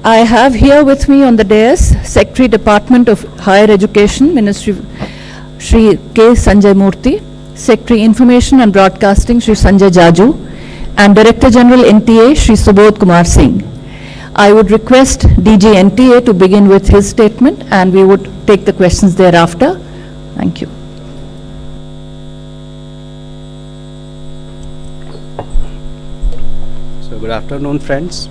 I have here with me on the dais Secretary Department of Higher Education, Ministry Shri K. Sanjay Murthy, Secretary Information and Broadcasting Shri Sanjay Jaju, and Director General NTA Shri Subodh Kumar Singh. I would request DG NTA to begin with his statement, and we would take the questions thereafter. Thank you. So good afternoon, friends.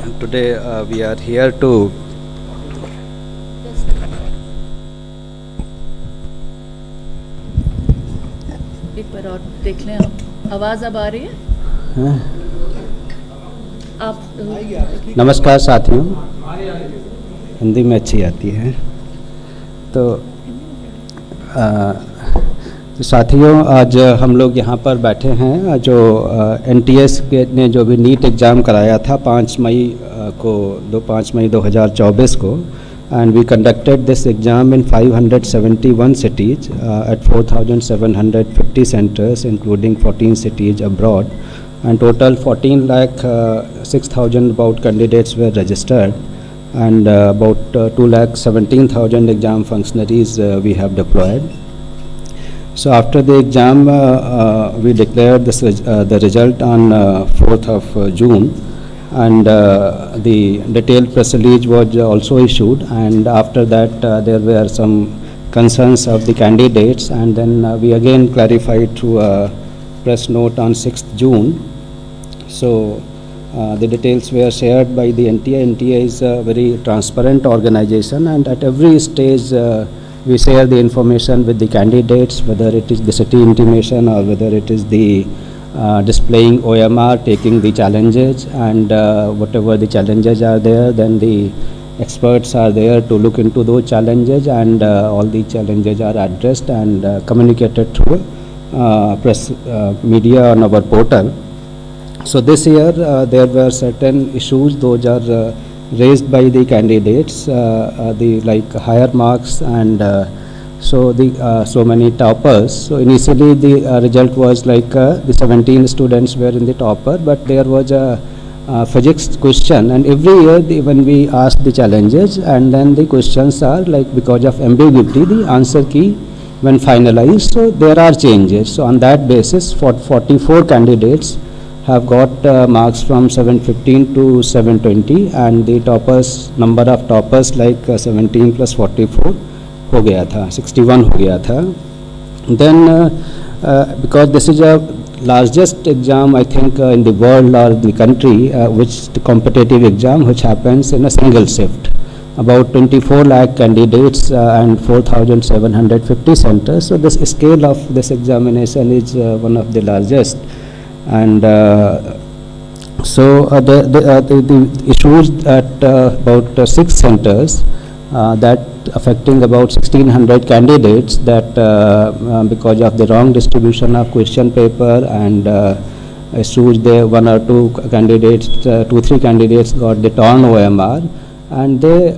And today we are here to एक बार और देख लें आप, आवाज अब आ रही है? आप नमस्कार साथियों, हिंदी में अच्छी आती है। तो साथियों, आज हम लोग यहाँ पर बैठे हैं जो NTS ने जो भी नीट एग्ज़ाम कराया था 5 मई 2024 को, and we conducted this exam in 571 cities at 4,750 centers, including 14 cities abroad, and total 14,06,000 about candidates were registered, and about 2,17,000 exam functionaries we have deployed. So after the exam, we declared the result on 4th of June, and the detailed press release was also issued, and after that there were some concerns of the candidates, and then we again clarified through a press note on 6th June. So the details were shared by the NTA. NTA is a very transparent organization, and at every stage we share the information with the candidates, whether it is the city intimation or whether it is the displaying OMR, taking the challenges, and whatever the challenges are there, then the experts are there to look into those challenges, and all the challenges are addressed and communicated through press media on our portal. So this year there were certain issues, those are raised by the candidates, the like higher marks, and so many toppers. So initially the result was like the 17 students were in the topper, but there was a physics question, and every year when we ask the challenges, and then the questions are like, because of ambiguity, the answer key when finalized, so there are changes. So on that basis, 44 candidates have got marks from 715 to 720, and the toppers, number of toppers like 17 plus 44 हो गया था, 61 हो गया था. Then because this is a largest exam I think in the world or in the country, which the competitive exam which happens in a single shift, about 24 lakh candidates and 4,750 centers. So this scale of this examination is one of the largest. And so the issues at about 6 centers that affecting about 1,600 candidates, that because of the wrong distribution of question paper and issues there, 1 or 2 candidates, 2-3 candidates got the torn OMR, and they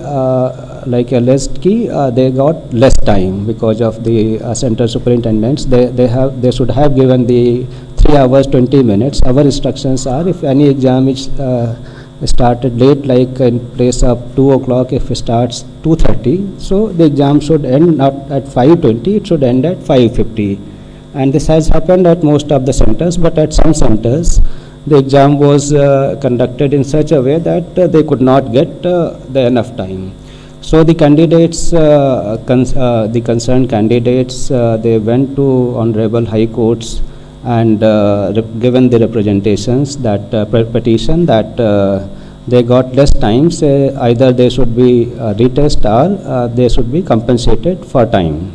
like a list key, they got less time because of the center superintendents. They should have given the 3 hours 20 minutes. Our instructions are, if any exam is started late, like in place of 2 o'clock, if it starts 2:30, so the exam should end not at 5:20, it should end at 5:50. And this has happened at most of the centers, but at some centers the exam was conducted in such a way that they could not get the enough time. So the candidates, the concerned candidates, they went to Honorable High Courts and given the representations that petition that they got less time, say either they should be retest or they should be compensated for time.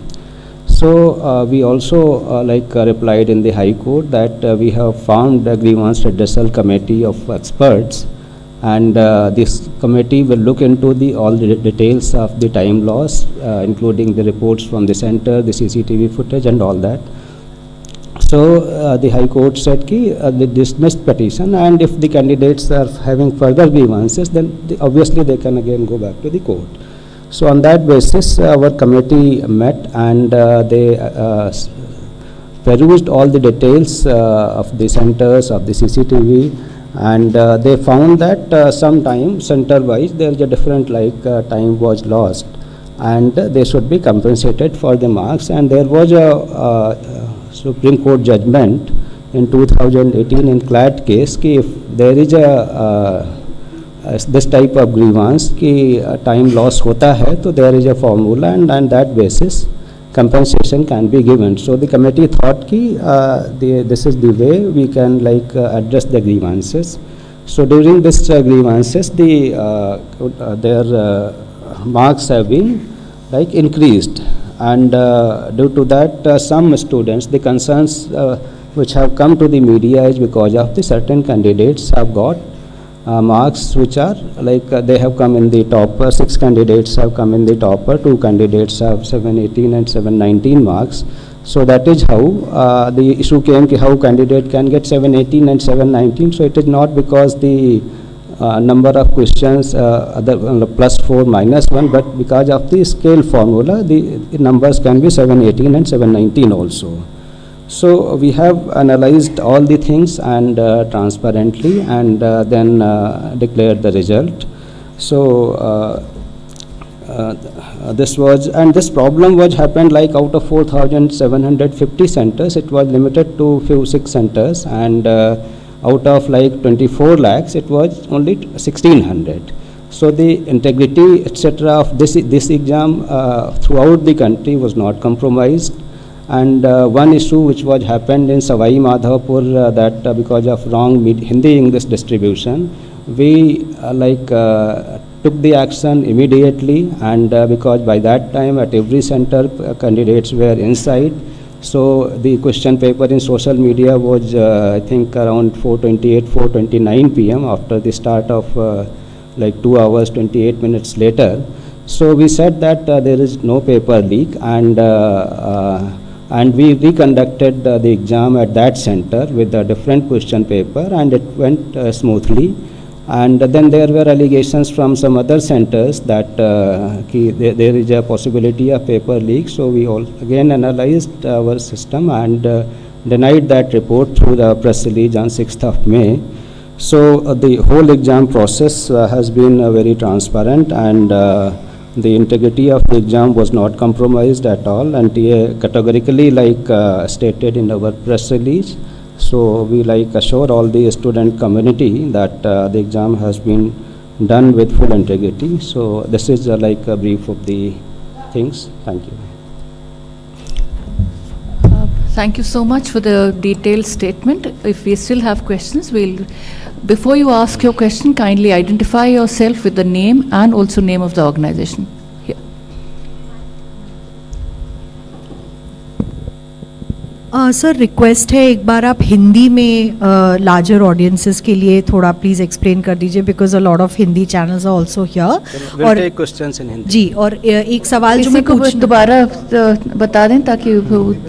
So we also replied in the High Court that we have formed a grievance redressal committee of experts, and this committee will look into all the details of the time loss, including the reports from the center, the CCTV footage and all that. So the High Court said they dismissed petition, and if the candidates are having further grievances, then obviously they can again go back to the court. So on that basis, our committee met, and they perused all the details of the centers, of the CCTV, And they found that sometime center-wise there is a different time was lost, and they should be compensated for the marks. And there was a Supreme Court judgment in 2018 in CLAT case कि if there is this type of grievance कि time loss होता है तो there is a formula, and on that basis compensation can be given. So the committee thought कि this is the way we can address the grievances. So during this grievances their marks have been increased, and due to that some students, the concerns which have come to the media is because of the certain candidates have got marks which are they have come in the top, 6 candidates have come in the topper, 2 candidates have 718 and 719 marks. So that is how the issue came कि how candidate can get 718 and 719. So it is not because the number of questions other +4 -1, but because of the scale formula the numbers can be 718 and 719 also. So we have analyzed all the things and transparently, and then declared the result. So this problem was happened out of 4,750 centers, it was limited to few 6 centers, and out of 24 lakhs it was only 1,600. So the integrity etc. of this exam throughout the country was not compromised. And one issue which was happened in Savai Madhavpur, that because of wrong Hindi English distribution, we took the action immediately, and because by that time at every center candidates were inside. So the question paper in social media was I think around 4:28, 4:29 p.m. after the start of 2 hours 28 minutes later. So we said that there is no paper leak, and we reconducted the exam at that center with a different question paper, and it went smoothly. And then there were allegations from some other centers that there is a possibility of paper leak. So we all again analyzed our system and denied that report through the press release on 6th of May. So the whole exam process has been very transparent, and the integrity of the exam was not compromised at all, and categorically stated in our press release. So we assure all the student community that the exam has been done with full integrity. So this is a brief of the things. Thank you. Thank you so much for the detailed statement. If we still have questions, before you ask your question, kindly identify yourself with the name and also name of the organization. Here. Sir request है, एक बार आप हिंदी में larger audiences के लिए थोड़ा please explain कर दीजिए, because a lot of Hindi channels are also here. और क्वेश्चंस इन हिंदी. जी, और एक सवाल जो मैं दोबारा बता दें ताकि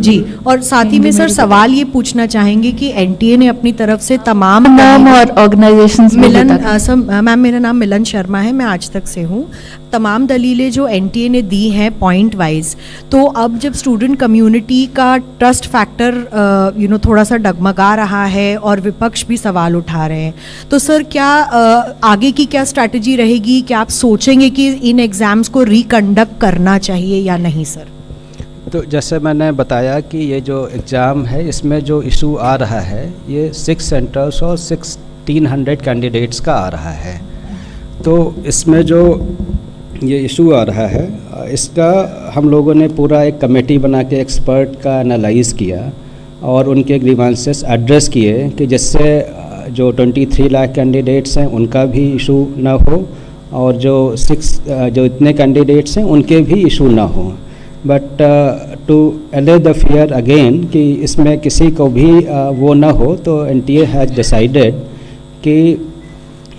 जी, और साथ ही में सर सवाल ये पूछना चाहेंगे कि एनटीए ने अपनी तरफ से तमाम नाम और ऑर्गेनाइजेशंस मैम मेरा नाम मिलन शर्मा है, मैं आज तक से हूँ. तमाम दलीलें जो एनटीए ने दी हैं पॉइंट वाइज, तो अब जब स्टूडेंट कम्युनिटी का ट्रस्ट फैक्टर थोड़ा सा डगमगा रहा है और विपक्ष भी सवाल उठा रहे हैं, तो सर क्या आगे की क्या स्ट्रैटेजी रहेगी? क्या आप सोचेंगे कि इन एग्ज़ाम्स को रिकंडक्ट करना चाहिए या नहीं सर? तो जैसे मैंने बताया कि ये जो एग्ज़ाम है इसमें जो इशू आ रहा है ये 6 सेंटर्स और 1,600 कैंडिडेट्स का आ रहा है. तो इसमें जो ये इशू आ रहा है इसका हम लोगों ने पूरा एक कमेटी बना के एक्सपर्ट का एनालाइज़ किया और उनके ग्रीवांसेस एड्रेस किए कि जिससे जो 23 लाख कैंडिडेट्स हैं उनका भी इशू ना हो और जो इतने कैंडिडेट्स हैं उनके भी इशू ना हो. बट टू एले द फियर अगेन कि इसमें किसी को भी वो ना हो, तो एनटीए हैज़ डिसाइडेड कि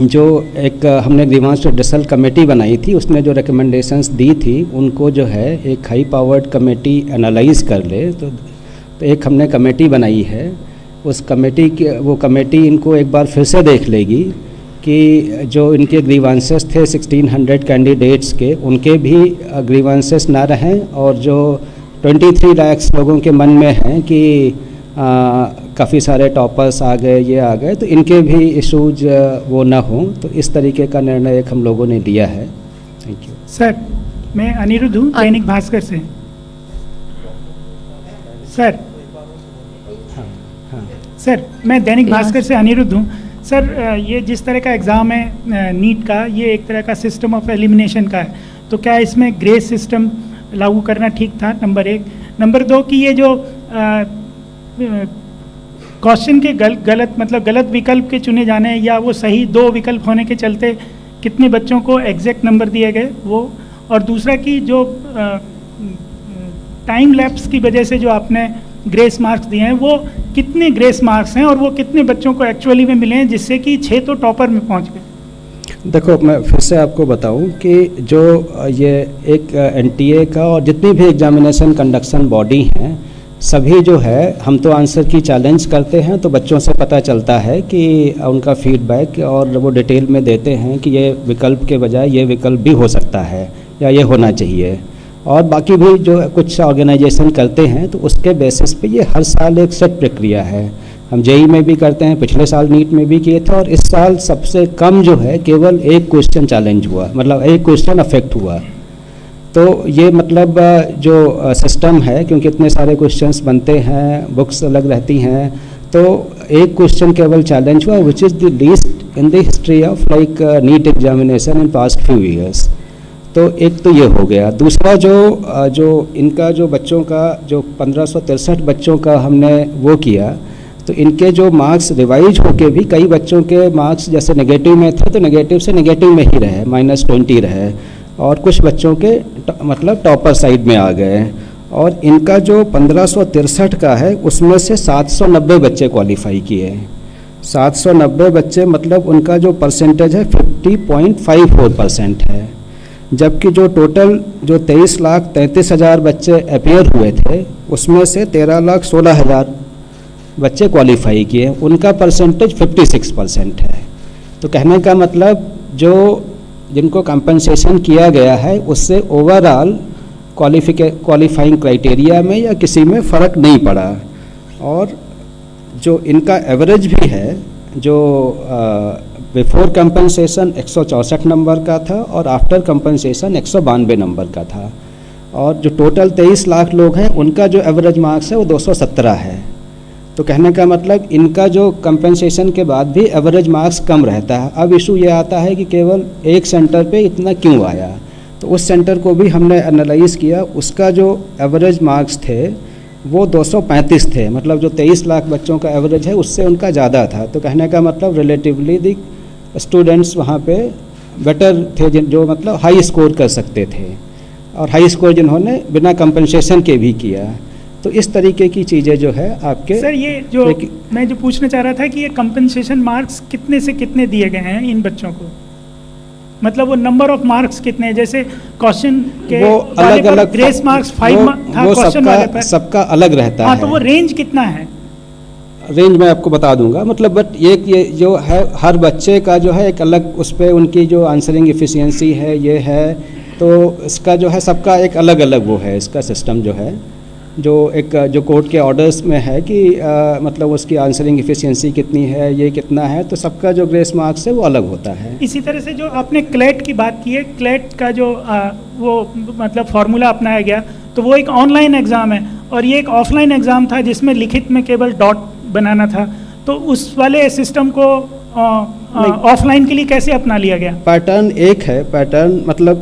जो एक हमने ग्रीवांस रिड्रेसल कमेटी बनाई थी उसने जो रिकमेंडेशंस दी थी उनको जो है एक हाई पावर्ड कमेटी एनालाइज़ कर ले. तो एक हमने कमेटी बनाई है, उस कमेटी की वो कमेटी इनको एक बार फिर से देख लेगी कि जो इनके ग्रीवांसेस थे 1,600 कैंडिडेट्स के उनके भी ग्रीवांसेस ना रहें, और जो 23 लाख लोगों के मन में हैं कि काफ़ी सारे टॉपर्स आ गए, ये आ गए, तो इनके भी इशूज वो ना हों, तो इस तरीके का निर्णय एक हम लोगों ने लिया है। Thank you. सर, मैं अनिरुद्ध हूँ, दैनिक भास्कर से। सर, सर मैं दैनिक भास्कर से अनिरुद्ध हूँ। सर, ये जिस तरह का एग्ज़ाम है नीट का, ये एक तरह का सिस्टम ऑफ एलिमिनेशन का है, तो क्या इसमें ग्रेस सिस्टम लागू करना ठीक था? नंबर 1। नंबर 2 कि ये जो क्वेश्चन के गलत विकल्प के चुने जाने या वो सही 2 विकल्प होने के चलते कितने बच्चों को एग्जैक्ट नंबर दिए गए वो, और दूसरा कि जो टाइम लैप्स की वजह से जो आपने ग्रेस मार्क्स दिए हैं, वो कितने ग्रेस मार्क्स हैं और वो कितने बच्चों को एक्चुअली में मिले हैं, जिससे कि 6 तो टॉपर में पहुंच गए? देखो, मैं फिर से आपको बताऊं कि जो ये एक एनटीए का और जितनी भी एग्जामिनेशन कंडक्शन बॉडी हैं, सभी जो है हम तो आंसर की चैलेंज करते हैं, तो बच्चों से पता चलता है कि उनका फीडबैक और वो डिटेल में देते हैं कि ये विकल्प के बजाय ये विकल्प भी हो सकता है या ये होना चाहिए। और बाकी भी जो कुछ ऑर्गेनाइजेशन करते हैं, तो उसके बेसिस पे ये हर साल एक सेट प्रक्रिया है। हम जेई में भी करते हैं, पिछले साल नीट में भी किए थे, और इस साल सबसे कम जो है केवल एक क्वेश्चन चैलेंज हुआ, मतलब एक क्वेश्चन अफेक्ट हुआ। तो ये मतलब जो सिस्टम है, क्योंकि इतने सारे क्वेश्चंस बनते हैं, बुक्स अलग रहती हैं, तो एक क्वेश्चन केवल चैलेंज हुआ, which is the least in the history of like NEET examination in past few years. तो एक तो ये हो गया। दूसरा जो इनका जो बच्चों का जो 1563 बच्चों का हमने वो किया, तो इनके जो मार्क्स रिवाइज होके भी कई बच्चों के मार्क्स जैसे नेगेटिव में थे, तो नेगेटिव से नेगेटिव में ही रहे, -20 रहे, और कुछ बच्चों के मतलब टॉपर साइड में आ गए। और इनका जो 1563 का है, उसमें से 790 बच्चे क्वालिफाई किए। 790 बच्चे मतलब उनका जो परसेंटेज है 50.54% है। जबकि जो टोटल जो 23,33,000 बच्चे अपेयर हुए थे, उसमें से 13,16,000 बच्चे क्वालिफाई किए, उनका परसेंटेज 56% है। तो कहने का मतलब जो जिनको कंपनसेशन किया गया है, उससे ओवरऑल क्वालिफाइंग क्राइटेरिया में या किसी में फ़र्क नहीं पड़ा। और जो इनका एवरेज भी है, जो बिफोर कंपनसेशन 164 नंबर का था और आफ्टर कंपनसेशन 192 नंबर का था। और जो टोटल 23 लाख लोग हैं, उनका जो एवरेज मार्क्स है वो 217 है। तो कहने का मतलब इनका जो कंपनसेशन के बाद भी एवरेज मार्क्स कम रहता है। अब इशू ये आता है कि केवल एक सेंटर पे इतना क्यों आया, तो उस सेंटर को भी हमने एनालाइज किया। उसका जो एवरेज मार्क्स थे वो 235 थे, मतलब जो 23 लाख बच्चों का एवरेज है उससे उनका ज़्यादा था। तो कहने का मतलब रिलेटिवली दी स्टूडेंट्स वहाँ पे बेटर थे, जो मतलब हाई स्कोर कर सकते थे, और हाई स्कोर जिन्होंने बिना कंपनसेशन के भी किया। तो इस तरीके की चीज़ें जो है आपके। सर, ये जो मैं जो पूछना चाह रहा था कि ये कंपनसेशन मार्क्स कितने से कितने दिए गए हैं इन बच्चों को, मतलब वो नंबर ऑफ मार्क्स कितने हैं? जैसे क्वेश्चन के वो अलग अलग ग्रेस मार्क्स 5 था क्वेश्चन वाले पर, सबका अलग रहता है। तो वो रेंज कितना है? रेंज मैं आपको बता दूंगा, मतलब बट ये जो है हर बच्चे का जो है एक अलग, उस पर उनकी जो आंसरिंग एफिशिएंसी है ये है, तो इसका जो है सबका एक अलग अलग वो है, इसका सिस्टम जो है, जो एक जो कोर्ट के ऑर्डर्स में है कि मतलब उसकी आंसरिंग एफिशिएंसी कितनी है, ये कितना है, तो सबका जो ग्रेस मार्क्स है वो अलग होता है। इसी तरह से जो आपने क्लेट की बात की है, क्लेट का जो वो मतलब फार्मूला अपनाया गया, तो वो एक ऑनलाइन एग्ज़ाम है और ये एक ऑफलाइन एग्ज़ाम था जिसमें लिखित में केवल डॉट बनाना था। तो उस वाले सिस्टम को ऑफलाइन के लिए कैसे अपना लिया गया? पैटर्न एक है, पैटर्न मतलब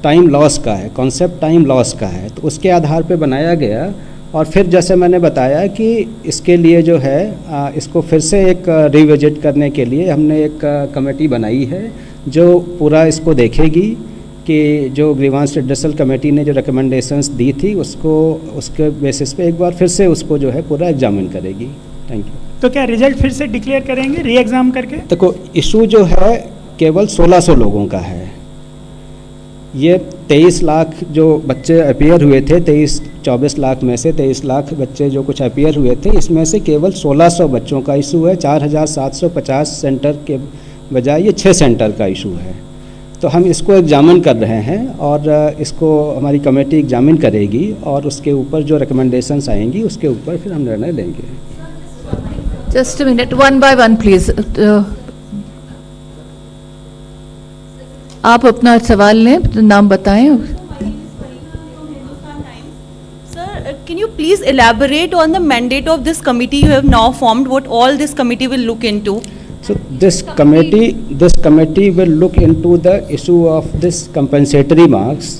टाइम लॉस का है, कॉन्सेप्ट टाइम लॉस का है, तो उसके आधार पे बनाया गया। और फिर जैसे मैंने बताया कि इसके लिए जो है इसको फिर से एक रिविजिट करने के लिए हमने एक कमेटी बनाई है जो पूरा इसको देखेगी कि जो ग्रीवांस रिड्रेसल कमेटी ने जो रिकमेंडेशंस दी थी उसको उसके बेसिस पे एक बार फिर से उसको जो है पूरा एग्जामिन करेगी। Thank you. तो क्या रिजल्ट फिर से डिक्लेयर करेंगे री एग्ज़ाम करके? देखो, इशू जो है केवल 1600 लोगों का है। ये 23 लाख जो बच्चे अपीयर हुए थे, 24 लाख में से 23 लाख बच्चे जो कुछ अपीयर हुए थे, इसमें से केवल 1600 बच्चों का इशू है। 4750 सेंटर के बजाय ये 6 सेंटर का इशू है। तो हम इसको एग्जामिन कर रहे हैं और इसको हमारी कमेटी एग्जामिन करेगी और उसके ऊपर जो रिकमेंडेशंस आएंगी उसके ऊपर फिर हम निर्णय लेंगे। Just a minute, one by one, please. आप अपना सवाल लें, नाम बताएं. Sir, can you please elaborate on the mandate of this committee you have now formed, what all this committee will look into? So this committee will look into the issue of this compensatory marks,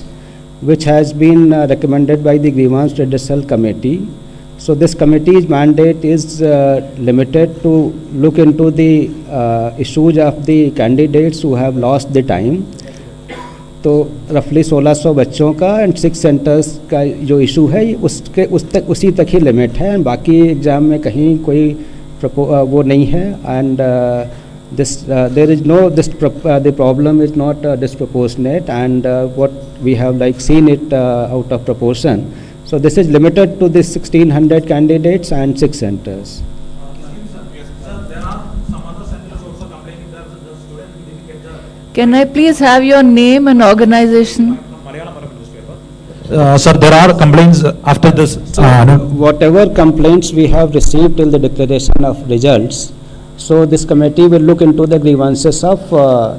which has been recommended by the Grievance Redressal Committee. So this committee's mandate is limited to look into the issues of the candidates who have lost the time. तो रफली 1600 बच्चों का and 6 centres का जो issue है उसी तक ही limit है, बाकी एग्ज़ाम में कहीं कोई वो नहीं है. And there is no the problem is not disproportionate, and what we have like seen it out of proportion. So this is limited to this 1600 candidates and 6 centers. Can I please have your name and organization? Sir, there are complaints after this. Whatever complaints we have received till the declaration of results, so this committee will look into the grievances of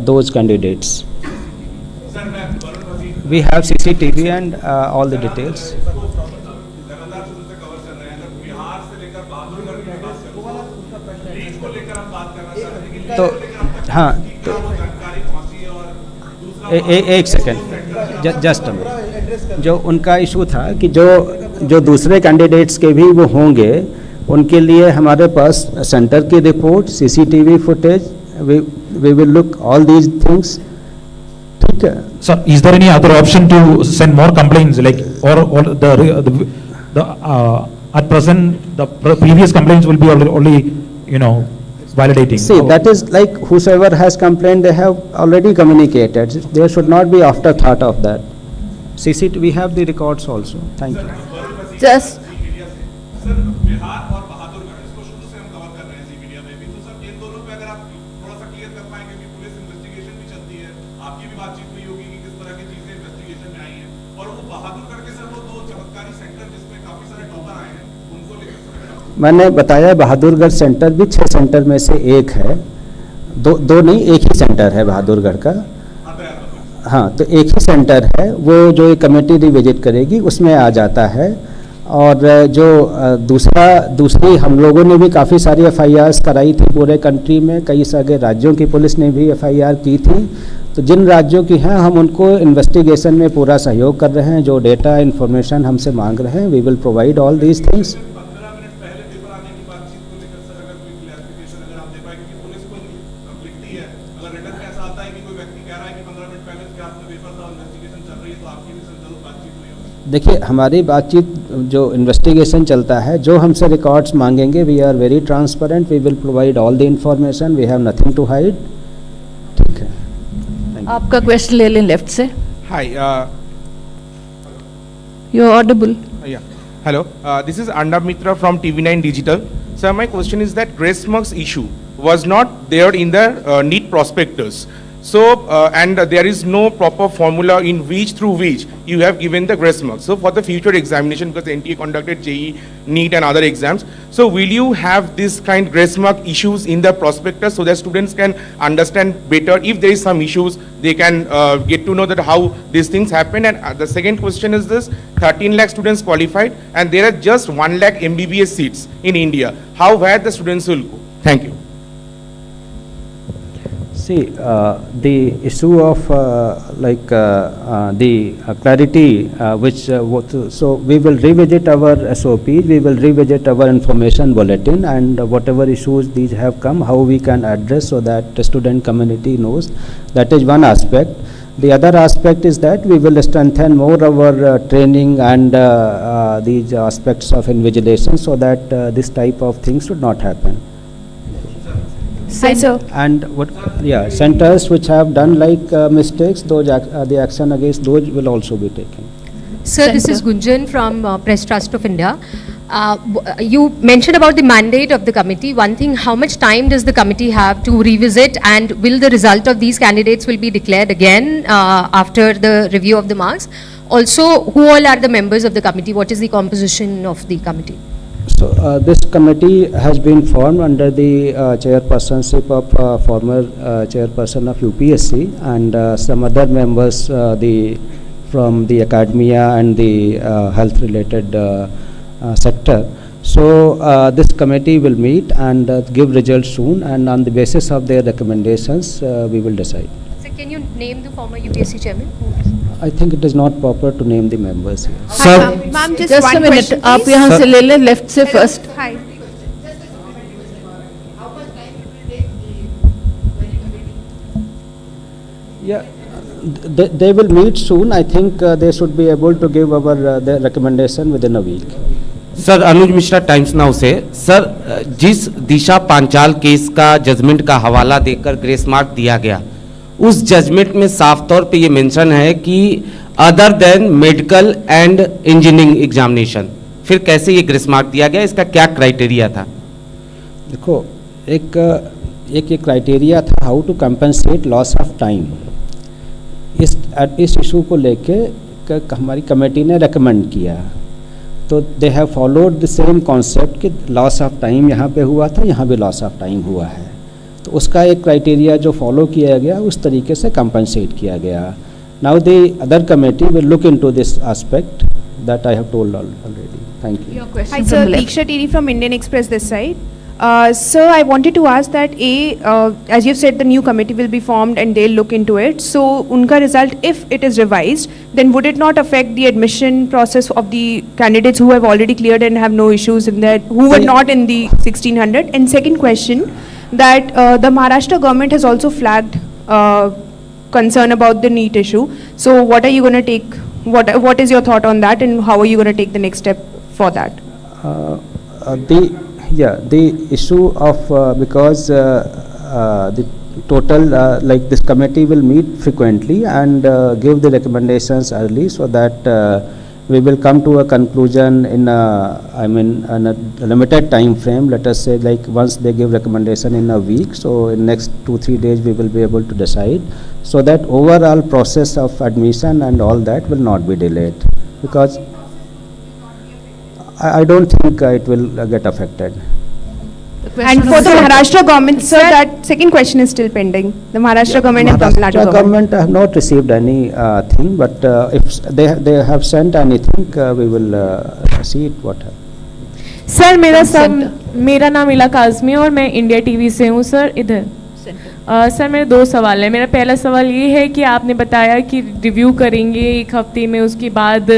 those candidates. We have CCTV and all the details. तो हाँ, तो एक second, just a minute. जो उनका issue था कि जो दूसरे कैंडिडेट्स के भी वो होंगे, उनके लिए हमारे पास सेंटर की report, CCTV footage, we will look all these things. ठीक है Sir, is there any other option to send more complaints, like or the at present the previous complaints will be only validating? See, that is like whosoever has complained, they have already communicated. There should not be afterthought of that. CCTV, we have the records also. Thank you. Just sir Bihar और बहादुरगढ़ इसको शुरू से हम cover कर रहे हैं जी media में भी, तो सर इन दोनों पे अगर आप थोड़ा सा क्लियर कर पाएंगे कि पुलिस इन्वेस्टिगेशन भी चलती है, आपकी भी बातचीत हुई होगी कि किस तरह की चीजें इन्वेस्टिगेशन में आई हैं, और वो बहादुरगढ़ के सर वो 2 चमत्कारी सेंटर जिसमें काफी सारे टॉपर आए हैं उनको लेकर मैंने बताया बहादुरगढ़ सेंटर भी 6 सेंटर में से एक है. दो नहीं, एक ही सेंटर है बहादुरगढ़ का. हाँ, तो एक ही सेंटर है, वो जो कमेटी रिविजिट करेगी उसमें आ जाता है. और जो दूसरी हम लोगों ने भी काफ़ी सारी FIRs कराई थी पूरे कंट्री में, कई सारे राज्यों की पुलिस ने भी FIR की थी. तो जिन राज्यों की हैं हम उनको इन्वेस्टिगेशन में पूरा सहयोग कर रहे हैं. जो डेटा इन्फॉर्मेशन हमसे मांग रहे हैं, we will provide all these things. 15 minute पहले पेपर आने की बातचीत को लेकर सर अगर कोई क्लैरिफिकेशन अगर आप दे पाए, क्योंकि पुलिस को लिखती है, अगर रिटर्न में ऐसा आता है कि कोई व्यक्ति कह रहा है कि 15 मिनट पहले उसके हाथ में पेपर था, इन्वेस्टिगेशन चल रही है, तो आपकी भी सर जरूर बातचीत हुई होगी. देखिए, हमारी बातचीत जो इन्वेस्टिगेशन चलता है, जो हमसे रिकॉर्ड्स मांगेंगे, we are very transparent, we will provide all the information, we have nothing to hide. ठीक है, आपका क्वेश्चन ले लें लेफ्ट से. Hi, you are audible. yeah. Hello, this is Arnab Mitra from TV9 Digital. Sir, my question is that grace marks issue was not there in the NEET prospectus. So, and there is no proper formula in through which you have given the grace marks. So, for the future examination, because NTA conducted JEE, NEET and other exams, so will you have this kind grace mark issues in the prospectus so that students can understand better if there is some issues, they can get to know that how these things happen. And the second question is this: 13 lakh students qualified, and there are just 1 lakh MBBS seats in India. Where the students will go? Thank you. See, the issue of the clarity so we will revisit our SOPs, we will revisit our information bulletin, and whatever issues these have come, how we can address so that the student community knows. That is one aspect. The other aspect is that we will strengthen more our training and these aspects of invigilation so that this type of things should not happen. Hi, sir. And centers which have done like mistakes, those the action against those will also be taken. Sir, this is Gunjan from Press Trust of India. You mentioned about the mandate of the committee. One thing, how much time does the committee have to revisit, and will the result of these candidates will be declared again after the review of the marks? Also, who all are the members of the committee? What is the composition of the committee? So this committee has been formed under the chairpersonship of former chairperson of UPSC and some other members from the academia and the health related sector. So this committee will meet and give results soon, and on the basis of their recommendations we will decide. So can you name the former UPSC chairman? I think it is not proper to name the members here. Sir, ma'am, just Just a one minute, question, आप please. यहाँ Sir. से ले लें, left से first. Hi. Yeah, they will meet soon. I think they should be able to give our their recommendation within a week. Sir Anuj Mishra times now से sir जिस दिशा Panchal case का judgement का हवाला देकर ग्रेस मार्क दिया गया, उस जजमेंट में साफ तौर पे ये मेंशन है कि other than medical and engineering examination, फिर कैसे ये ग्रेस मार्क दिया गया, इसका क्या क्राइटेरिया था? देखो, एक क्राइटेरिया था how to compensate loss of time. इस इशू को लेके हमारी कमेटी ने रेकमेंड किया, तो they have followed the same concept कि लॉस ऑफ टाइम यहाँ पे हुआ था, यहाँ भी लॉस ऑफ टाइम हुआ है, तो उसका एक क्राइटेरिया जो फॉलो किया गया उस तरीके से कंपनसेट किया गया. Now the other committee will look into this aspect that I have told already. Thank you. Hi, sir. Diksha Tiri from Indian Express this side. Sir, I wanted to ask that as you've said, the new committee will be formed and they'll look into it. So, unka result, if it is revised, then would it not affect the admission process of the candidates who have already cleared and have no issues in that, who were not in the 1600? And second question, that the Maharashtra government has also flagged concern about the NEET issue. So, what are you going to take? What is your thought on that, and how are you going to take the next step for that? The issue of because the total like this committee will meet frequently and give the recommendations early, so that we will come to a conclusion in in a limited time frame. Let us say, like, once they give recommendation in a week, so in next 2-3 days we will be able to decide, so that overall process of admission and all that will not be delayed, because I don't think it will get affected. And for the Maharashtra government, sir, that second question is still pending. The Maharashtra government and Tamil Nadu Maharashtra government. government have not received any thing, but if they have sent anything, we will see it what happens. Sir मेरा नाम इला काज़मी और मैं India TV से हूँ sir इधर. Sir मेरे दो सवाल हैं. मेरा पहला सवाल ये है कि आपने बताया कि रिव्यू करेंगे 1 हफ्ते में, उसके बाद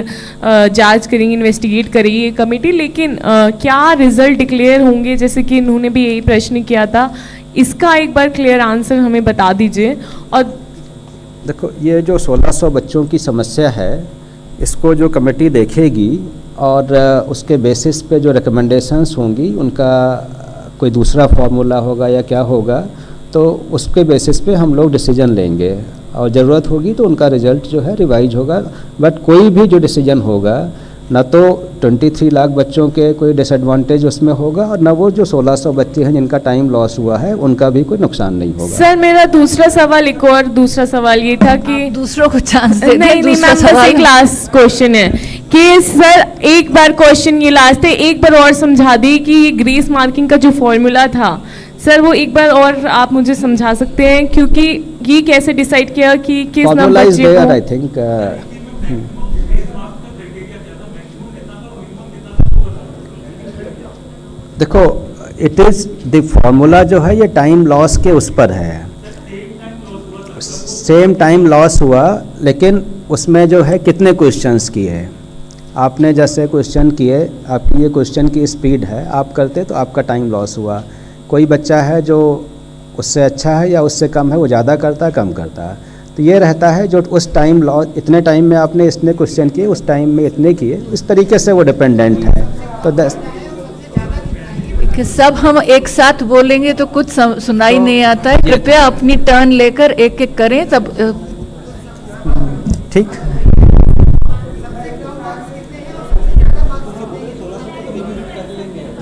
जांच करेंगे, इन्वेस्टिगेट करेगी कमेटी, लेकिन क्या रिजल्ट डिक्लेयर होंगे, जैसे कि इन्होंने भी यही प्रश्न किया था, इसका एक बार क्लियर आंसर हमें बता दीजिए. और देखो, ये जो 1600 बच्चों की समस्या है, इसको जो कमेटी देखेगी और उसके बेसिस पे जो रिकमेंडेशंस होंगी, उनका कोई दूसरा फार्मूला होगा या क्या होगा, तो उसके बेसिस पे हम लोग डिसीजन लेंगे, और ज़रूरत होगी तो उनका रिजल्ट जो है रिवाइज होगा. बट कोई भी जो डिसीजन होगा, ना तो 23 लाख बच्चों के कोई डिसएडवांटेज उसमें होगा, और ना वो जो 1600 बच्चे हैं जिनका टाइम लॉस हुआ है उनका भी कोई नुकसान नहीं होगा. सर मेरा दूसरा सवाल ये था कि दूसरों को चांस दे नहीं मैम, बस एक लास्ट क्वेश्चन है कि सर एक बार क्वेश्चन ये लास्ट है, एक बार और समझा दी कि ये ग्रेस मार्किंग का जो फॉर्मूला था सर, वो एक बार और आप मुझे समझा सकते हैं, क्योंकि ये कैसे डिसाइड किया कि किस नंबर बच्चे को. आई थिंक देखो, इट इज़ द फार्मूला जो है ये टाइम लॉस के उस पर है, सेम टाइम लॉस हुआ, लेकिन उसमें जो है कितने क्वेश्चंस किए आपने. जैसे क्वेश्चन किए, आपकी ये क्वेश्चन की स्पीड है, आप करते तो आपका टाइम लॉस हुआ. कोई बच्चा है जो उससे अच्छा है या उससे कम है, वो ज़्यादा करता है कम करता है, तो ये रहता है जो उस टाइम लॉस, इतने टाइम में आपने इतने क्वेश्चन किए, उस टाइम में इतने किए, इस तरीके से वो डिपेंडेंट है. तो कि सब हम एक साथ बोलेंगे तो कुछ सुनाई नहीं आता है. कृपया अपनी टर्न लेकर एक एक करें, तब ठीक.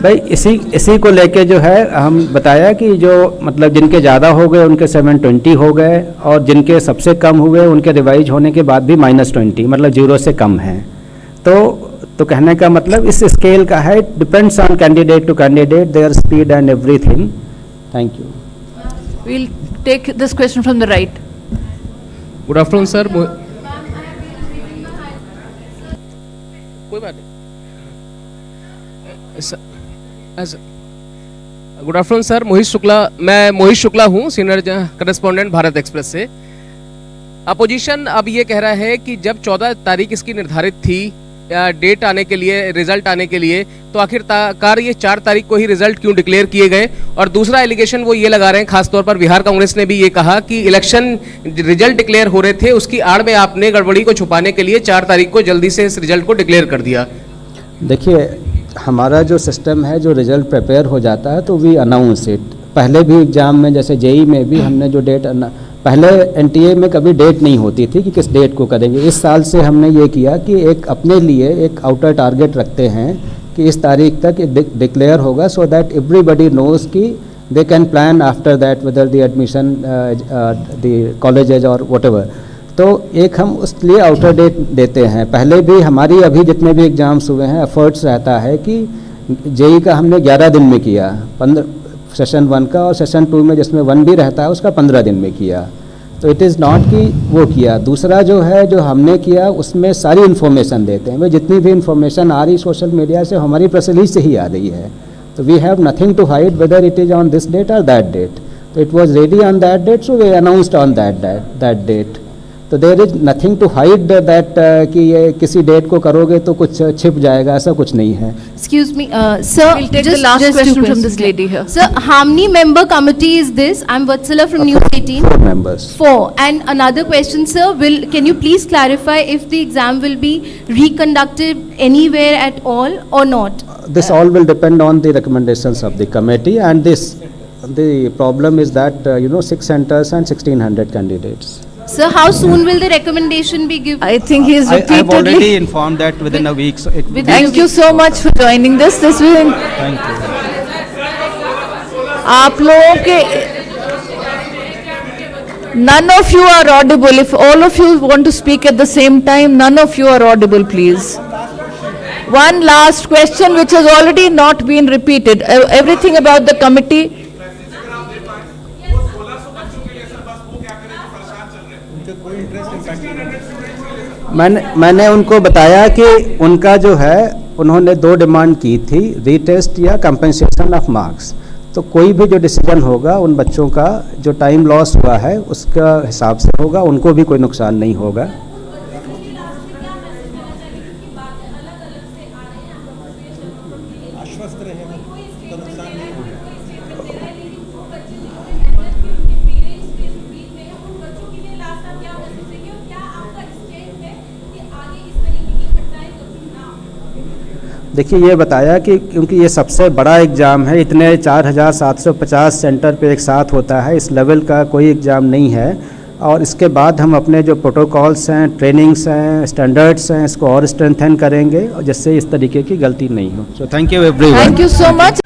भाई इसी को लेके जो है हम बताया कि जो मतलब जिनके ज़्यादा हो गए उनके 720 हो गए, और जिनके सबसे कम हुए उनके रिवाइज होने के बाद भी -20, मतलब 0 से कम हैं. तो तो कहने का मतलब इस स्केल का है, it depends on candidate to candidate, their speed and everything. Thank you. We'll take this question from the right. Good afternoon sir. कोई बात नहीं. Good afternoon sir. मैं मोहित शुक्ला हूँ, सीनियर करेस्पॉन्डेंट भारत एक्सप्रेस से. अपोजिशन अब ये कह रहा है कि जब 14 तारीख इसकी निर्धारित थी डेट आने के लिए, रिजल्ट आने के लिए, तो आखिरकार ये 4 तारीख को ही रिजल्ट क्यों डिक्लेयर किए गए. और दूसरा एलिगेशन वो ये लगा रहे हैं, खासतौर पर बिहार कांग्रेस ने भी ये कहा कि इलेक्शन रिजल्ट डिक्लेयर हो रहे थे, उसकी आड़ में आपने गड़बड़ी को छुपाने के लिए 4 तारीख को जल्दी से इस रिजल्ट को डिक्लेयर कर दिया. देखिए, हमारा जो सिस्टम है, जो रिजल्ट प्रिपेयर हो जाता है तो वी अनाउंस इट. पहले भी एग्ज़ाम में, जैसे जेई में भी हमने जो डेट, पहले एनटीए में कभी डेट नहीं होती थी कि किस डेट को करेंगे. इस साल से हमने ये किया कि एक अपने लिए एक आउटर टारगेट रखते हैं कि इस तारीख तक डिक्लेयर होगा, सो दैट एवरीबडी नोज कि they can plan after that whether the admission the colleges और व्हाटएवर. तो एक हम उस लिए आउटर डेट देते हैं. पहले भी हमारी अभी जितने भी एग्ज़ाम्स हुए हैं, एफर्ट्स रहता है कि जेई का हमने 11 दिन में किया, 15 सेशन 1 का, और सेशन 2 में जिसमें 1 भी रहता है उसका 15 दिन में किया. तो इट इज़ नॉट कि वो किया. दूसरा जो है, जो हमने किया उसमें सारी इन्फॉर्मेशन देते हैं. वे जितनी भी इन्फॉर्मेशन आ रही सोशल मीडिया से, हमारी प्रेस रिलीज से ही आ रही है. तो we have nothing to hide whether it is on this date और दैट डेट. तो it was ready on that date, so we announced on that date. तो there is nothing to hide that कि ये किसी date को करोगे तो कुछ छिप जाएगा, ऐसा कुछ नहीं है. Excuse me, sir. We'll take the last question from this lady here. Sir, how many member committee is this? I'm Vatsala from News 18. 4 members. 4. And another question, sir. Can you please clarify if the exam will be reconducted anywhere at all or not? This all will depend on the recommendations of the committee, and the problem is that 6 centers and 1600 candidates. Sir, how soon will the recommendation be given? I think he is I have repeatedly. already informed that within a week. So it will Thank you so much for joining this. This will. Thank you. आप लोगों के none of you are audible. If all of you want to speak at the same time, none of you are audible, please. One last question which has already not been repeated. Everything about the committee. मैंने उनको बताया कि उनका जो है, उन्होंने 2 demand की थी, रीटेस्ट या कंपनसेशन ऑफ मार्क्स. तो कोई भी जो डिसीजन होगा उन बच्चों का जो टाइम लॉस हुआ है उसका हिसाब से होगा, उनको भी कोई नुकसान नहीं होगा. देखिए, ये बताया कि क्योंकि ये सबसे बड़ा एग्ज़ाम है, इतने 4750 सेंटर पे एक साथ होता है, इस लेवल का कोई एग्ज़ाम नहीं है. और इसके बाद हम अपने जो प्रोटोकॉल्स हैं, ट्रेनिंग्स हैं, स्टैंडर्ड्स हैं, इसको और स्ट्रेंथन करेंगे जिससे इस तरीके की गलती नहीं हो. So thank you everyone. Thank you so much.